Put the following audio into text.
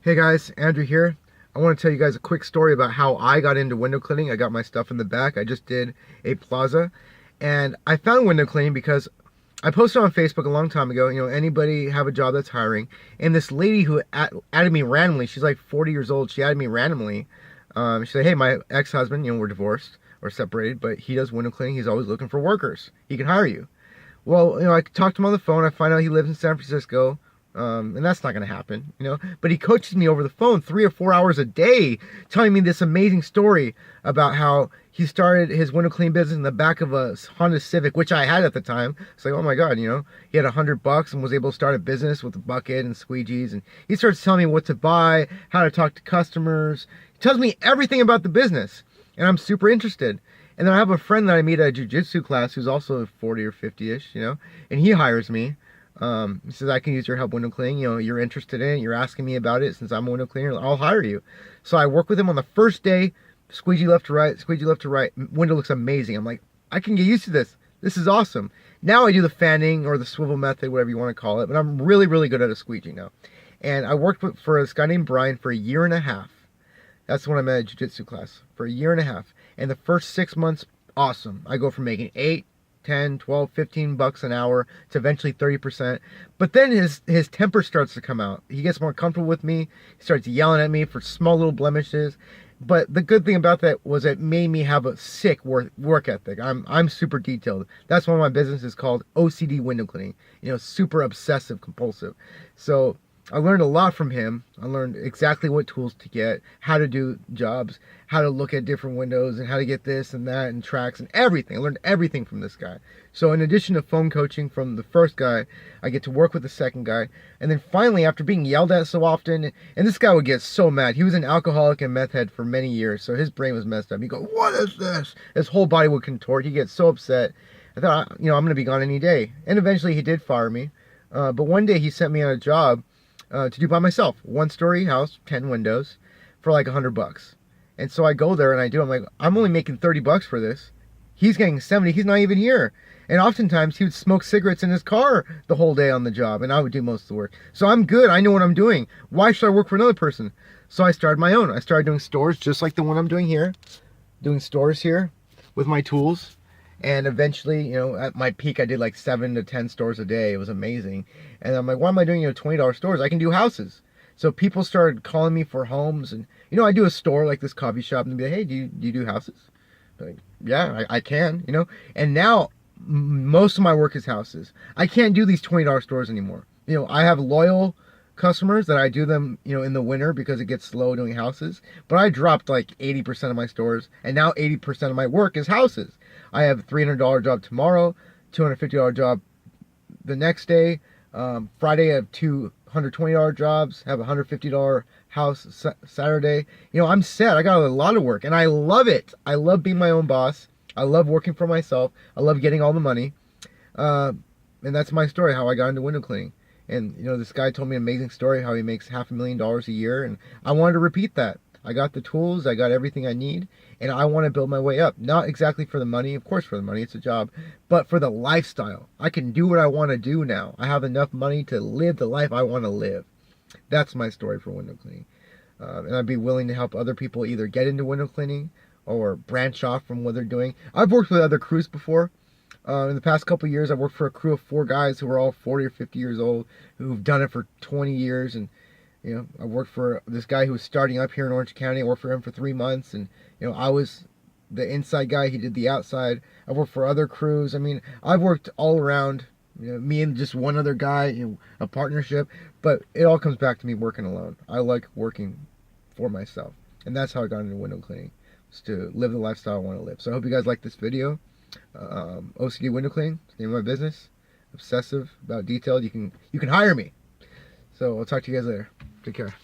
Hey guys, Andrew here. I want to tell you guys a quick story about how I got into window cleaning. I got my stuff in the back. I just did a plaza and I found window cleaning because I posted on Facebook a long time ago, anybody have a job that's hiring. And this lady who added me randomly, she's like 40 years old, she added me randomly. She said, hey, my ex-husband, we're divorced or separated, but he does window cleaning. He's always looking for workers. He can hire you. Well, I talked to him on the phone. I find out he lives in San Francisco. And that's not going to happen. But he coaches me over the phone 3 or 4 hours a day, telling me this amazing story about how he started his window cleaning business in the back of a Honda Civic, which I had at the time. It's like, oh my God, he had $100 and was able to start a business with a bucket and squeegees. And he starts telling me what to buy, how to talk to customers. He tells me everything about the business, and I'm super interested. And then I have a friend that I meet at a jiu-jitsu class who's also 40 or 50-ish, and he hires me. He says, I can use your help window cleaning. You're interested in it. You're asking me about it. Since I'm a window cleaner, I'll hire you. So I work with him on the first day, squeegee left to right, squeegee left to right. Window looks amazing. I'm like, I can get used to this. This is awesome. Now I do the fanning or the swivel method, whatever you want to call it, but I'm really, really good at a squeegee now. And I worked for this guy named Brian for a year and a half. That's when I met at a jiu-jitsu class for a year and a half. And the first 6 months, awesome. I go from making 8, 10, 12, 15 bucks an hour to eventually 30%. But then his temper starts to come out. He gets more comfortable with me. He starts yelling at me for small little blemishes. But the good thing about that was it made me have a sick work ethic. I'm super detailed. That's why my business is called OCD window cleaning. Super obsessive compulsive. So I learned a lot from him. I learned exactly what tools to get, how to do jobs, how to look at different windows, and how to get this and that and tracks and everything. I learned everything from this guy. So in addition to phone coaching from the first guy, I get to work with the second guy. And then finally, after being yelled at so often, and this guy would get so mad. He was an alcoholic and meth head for many years, so his brain was messed up. He'd go, what is this? His whole body would contort. He'd get so upset. I thought, I'm going to be gone any day. And eventually he did fire me. But one day he sent me on a job to do by myself. 1-story house, 10 windows, for like $100. And so I go there and I do. I'm like, I'm only making $30 for this. He's getting 70. He's not even here. And oftentimes he would smoke cigarettes in his car the whole day on the job, and I would do most of the work. So I'm good. I know what I'm doing. Why should I work for another person? So I started my own. I started doing stores just like the one I'm doing here, doing stores here with my tools. And eventually, at my peak, I did like 7 to 10 stores a day. It was amazing. And I'm like, why am I doing, $20 stores? I can do houses. So people started calling me for homes. And, I do a store like this coffee shop and be like, hey, do you do houses? Like, yeah, I can, And now most of my work is houses. I can't do these $20 stores anymore. I have loyal customers that I do them, in the winter because it gets slow doing houses. But I dropped like 80% of my stores, and now 80% of my work is houses. I have a $300 job tomorrow, $250 job the next day. Friday I have two $120 jobs, have a $150 house Saturday. I'm set. I got a lot of work and I love it. I love being my own boss. I love working for myself. I love getting all the money. And that's my story, how I got into window cleaning. And, this guy told me an amazing story, how he makes $500,000 a year. And I wanted to repeat that. I got the tools, I got everything I need, and I want to build my way up. Not exactly for the money, of course for the money, it's a job, but for the lifestyle. I can do what I want to do now. I have enough money to live the life I want to live. That's my story for window cleaning. And I'd be willing to help other people either get into window cleaning or branch off from what they're doing. I've worked with other crews before. In the past couple of years, I've worked for a crew of 4 guys who were all 40 or 50 years old, who've done it for 20 years, and I worked for this guy who was starting up here in Orange County. I worked for him for 3 months, and I was the inside guy. He did the outside. I worked for other crews. I mean, I've worked all around. Me and just one other guy, a partnership. But it all comes back to me working alone. I like working for myself, and that's how I got into window cleaning, was to live the lifestyle I want to live. So I hope you guys like this video. OCD window cleaning, it's the name of my business. Obsessive about detail. You can hire me. So I'll talk to you guys later. Take care.